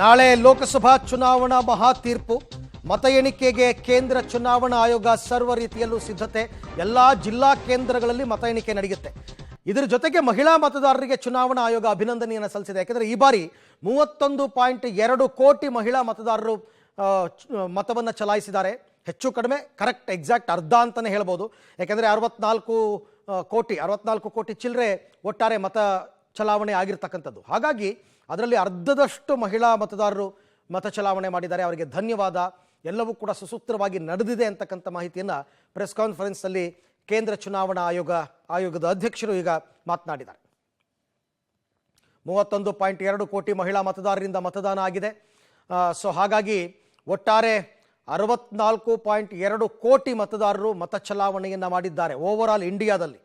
ನಾಳೆ ಲೋಕಸಭಾ ಚುನಾವಣಾ ಮಹಾ ತೀರ್ಪು. ಮತ ಎಣಿಕೆಗೆ ಕೇಂದ್ರ ಚುನಾವಣಾ ಆಯೋಗ ಸರ್ವ ರೀತಿಯಲ್ಲೂ ಸಿದ್ಧತೆ. ಎಲ್ಲಾ ಜಿಲ್ಲಾ ಕೇಂದ್ರಗಳಲ್ಲಿ ಮತ ಎಣಿಕೆ ನಡೆಯುತ್ತೆ. ಇದರ ಜೊತೆಗೆ ಮಹಿಳಾ ಮತದಾರರಿಗೆ ಚುನಾವಣಾ ಆಯೋಗ ಅಭಿನಂದನೆಯನ್ನು ಸಲ್ಲಿಸಿದೆ. ಯಾಕೆಂದರೆ ಈ ಬಾರಿ 31.2 ಕೋಟಿ ಮಹಿಳಾ ಮತದಾರರು ಮತವನ್ನು ಚಲಾಯಿಸಿದ್ದಾರೆ. ಹೆಚ್ಚು ಕಡಿಮೆ ಕರೆಕ್ಟ್ ಎಕ್ಸಾಕ್ಟ್ ಅರ್ಧ ಅಂತಲೇ ಹೇಳ್ಬೋದು. ಯಾಕೆಂದರೆ 64 ಕೋಟಿ ಚಿಲ್ಲರೆ ಒಟ್ಟಾರೆ ಮತ ಚಲಾವಣೆ ಆಗಿರ್ತಕ್ಕಂಥದ್ದು. ಹಾಗಾಗಿ ಅದರಲ್ಲಿ ಅರ್ಧದಷ್ಟು ಮಹಿಳಾ ಮತದಾರರು ಮತ ಚಲಾವಣೆ ಮಾಡಿದ್ದಾರೆ. ಅವರಿಗೆ ಧನ್ಯವಾದ. ಎಲ್ಲವೂ ಕೂಡ ಸುಸೂತ್ರವಾಗಿ ನಡೆದಿದೆ ಅಂತಕ್ಕಂಥ ಮಾಹಿತಿಯನ್ನು ಪ್ರೆಸ್ ಕಾನ್ಫರೆನ್ಸ್ನಲ್ಲಿ ಕೇಂದ್ರ ಚುನಾವಣಾ ಆಯೋಗದ ಅಧ್ಯಕ್ಷರು ಈಗ ಮಾತನಾಡಿದ್ದಾರೆ. 31.2 ಕೋಟಿ ಮಹಿಳಾ ಮತದಾರರಿಂದ ಮತದಾನ ಆಗಿದೆ. ಸೊ ಹಾಗಾಗಿ ಒಟ್ಟಾರೆ 64.2 ಕೋಟಿ ಮತದಾರರು ಮತ ಚಲಾವಣೆಯನ್ನು ಮಾಡಿದ್ದಾರೆ ಓವರ್ ಆಲ್ ಇಂಡಿಯಾದಲ್ಲಿ.